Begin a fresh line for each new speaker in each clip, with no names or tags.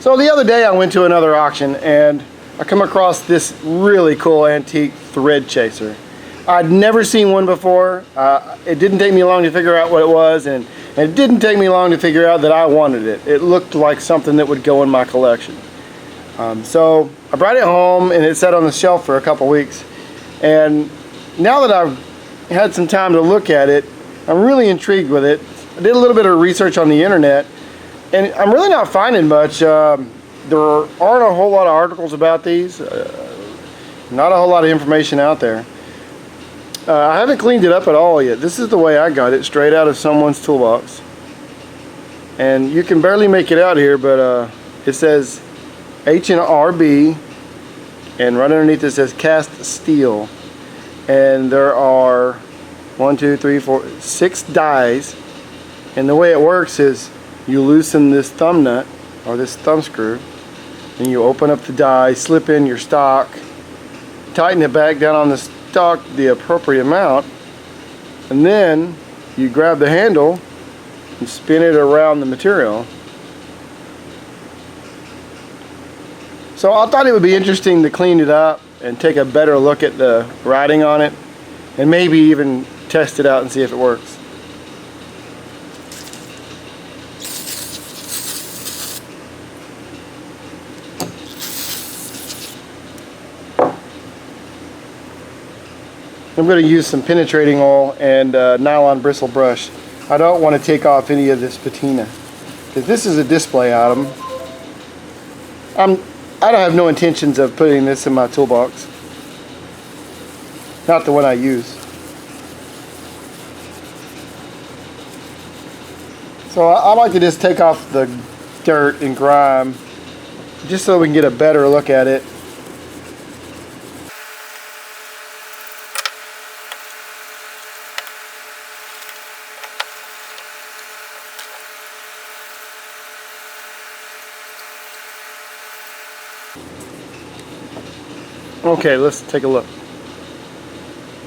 So the other day I went to another auction and I come across this really cool antique thread chaser. I'd never seen one before. It didn't take me long to figure out what it was, and it didn't take me long to figure out that I wanted it. It looked like something that would go in my collection. So I brought it home and it sat on the shelf for a couple weeks. And now that I've had some time to look at it, I'm really intrigued with it. I did a little bit of research on the internet, and I'm really not finding much. There aren't a whole lot of articles about these. Not a whole lot of information out there. I haven't cleaned it up at all yet. This is the way I got it, straight out of someone's toolbox. And you can barely make it out here, but it says H&RB, and right underneath it says cast steel. And there are 6 dies. And the way it works is you loosen this thumb nut, or this thumb screw, and you open up the die, slip in your stock, tighten it back down on the stock the appropriate amount, and then you grab the handle and spin it around the material. So I thought it would be interesting to clean it up and take a better look at the writing on it, and maybe even test it out and see if it works. I'm going to use some penetrating oil and nylon bristle brush. I don't want to take off any of this patina because this is a display item. I don't have no intentions of putting this in my toolbox. Not the one I use. So I like to just take off the dirt and grime just so we can get a better look at it. Okay, let's take a look.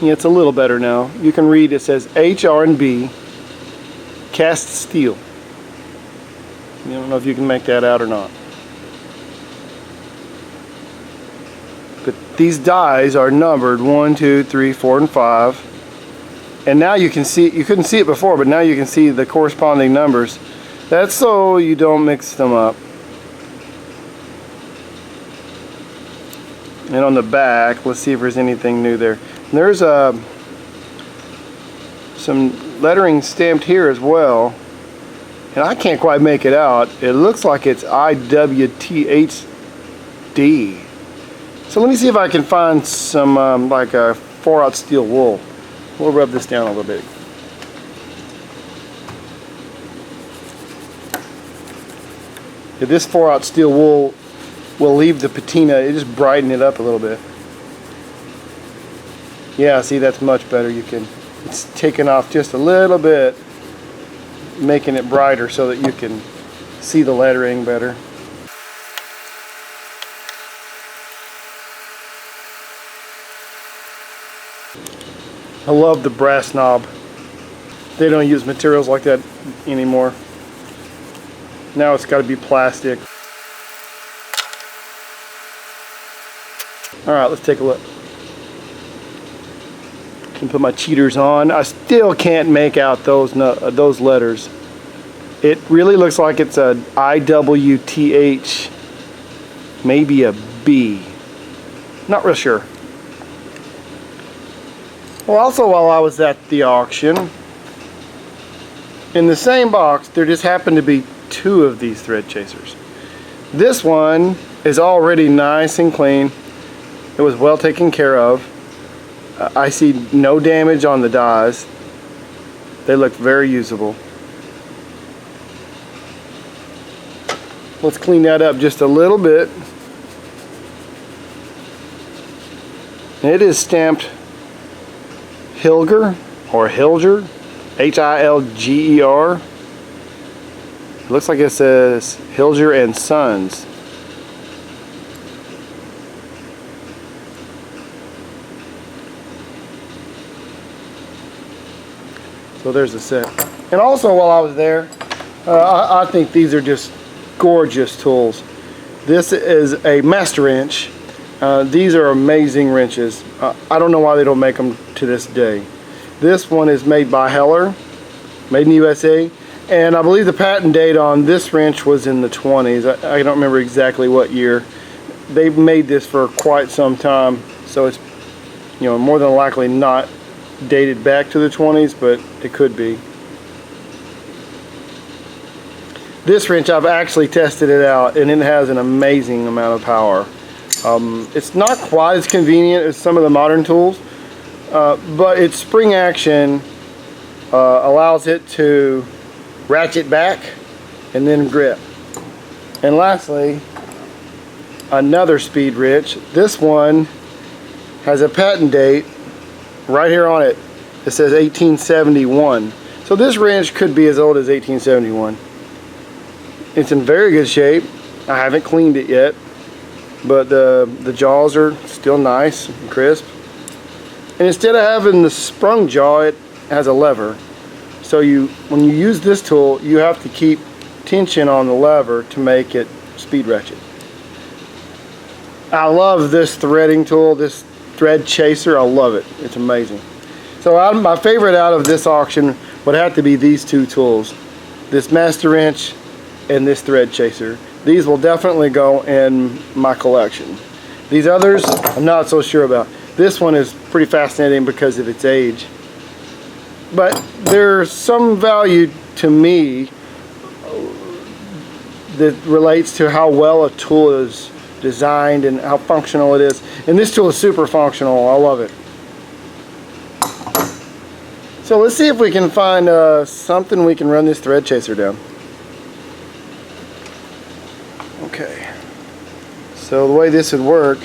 Yeah, it's a little better now. You can read it says H&RB cast steel. I don't know if you can make that out or not. But these dies are numbered 1, 2, 3, 4, and 5. And now you can see, you couldn't see it before, but now you can see the corresponding numbers. That's so you don't mix them up. And on the back, let's see if there's anything new there. And there's some lettering stamped here as well, and I can't quite make it out. It looks like it's IWTHD. So let me see if I can find some like a 4/0 steel wool. We'll rub this down a little bit. Yeah, this 4/0 steel wool will leave the patina, it just brighten it up a little bit. Yeah, see, that's much better. It's taken off just a little bit, making it brighter so that you can see the lettering better. I love the brass knob. They don't use materials like that anymore. Now it's got to be plastic. Alright, let's take a look. Can put my cheaters on. I still can't make out those letters. It really looks like it's a IWTH, maybe a B. Not real sure. Well, also while I was at the auction, in the same box there just happened to be 2 of these thread chasers. This one is already nice and clean. It was well taken care of. I see no damage on the dies. They look very usable. Let's clean that up just a little bit. It is stamped Hilger or Hilger, H-I-L-G-E-R. It looks like it says Hilger and Sons. So there's a set. And also while I was there, I think these are just gorgeous tools. This is a master wrench. These are amazing wrenches. I don't know why they don't make them to this day. This one is made by Heller, made in the USA, and I believe the patent date on this wrench was in the 20s. I don't remember exactly what year. They've made this for quite some time, so it's, you know, more than likely not dated back to the 20s, but it could be. This wrench, I've actually tested it out, and it has an amazing amount of power. It's not quite as convenient as some of the modern tools, but its spring action allows it to ratchet back and then grip. And lastly, another speed wrench. This one has a patent date right here on it. It says 1871. So this wrench could be as old as 1871. It's in very good shape. I haven't cleaned it yet, but the jaws are still nice and crisp. And instead of having the sprung jaw, it has a lever. So when you use this tool, you have to keep tension on the lever to make it speed ratchet. I love this threading tool, this thread chaser. I love it. It's amazing. So my favorite out of this auction would have to be these two tools, this master wrench and this thread chaser. These will definitely go in my collection. These others, I'm not so sure about. This one is pretty fascinating because of its age. But there's some value to me that relates to how well a tool is designed and how functional it is. And this tool is super functional. I love it. So let's see if we can find something we can run this thread chaser down. Okay, so the way this would work,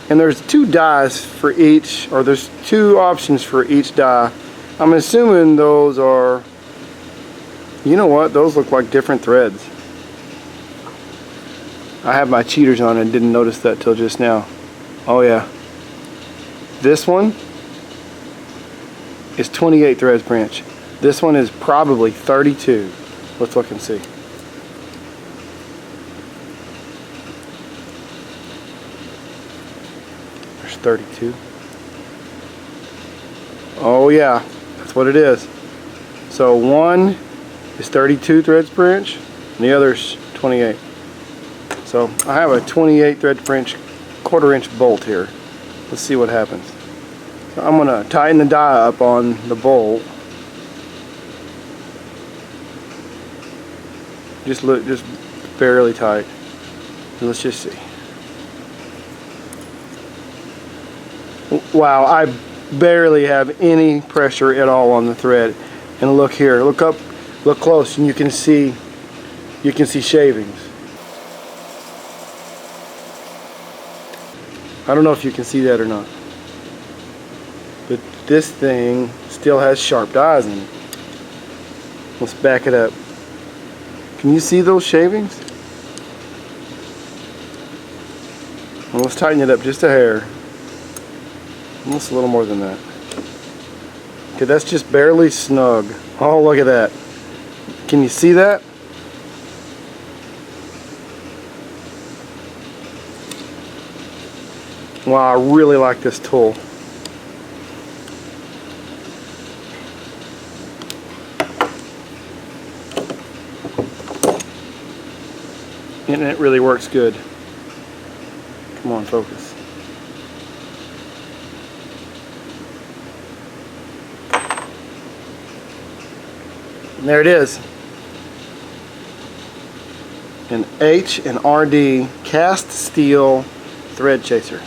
and there's two dies for each, or there's two options for each die. I'm assuming those are, you know what, those look like different threads. I have my cheaters on and didn't notice that till just now. Oh yeah, this one is 28 threads per inch. This one is probably 32. Let's look and see. There's 32. Oh yeah, that's what it is. So one is 32 threads per inch and the other's 28. So I have a 28 thread per inch, quarter-inch bolt here. Let's see what happens. So I'm gonna tighten the die up on the bolt. Just barely tight. And let's just see. Wow, I barely have any pressure at all on the thread. And look here, look up, look close, and you can see shavings. I don't know if you can see that or not, but this thing still has sharp dies in it. Let's back it up. Can you see those shavings? Well, let's tighten it up just a hair. Almost a little more than that. Okay, that's just barely snug. Oh, look at that. Can you see that? Wow, I really like this tool. And it really works good. Come on, focus. And there it is. An H&RB cast steel thread chaser.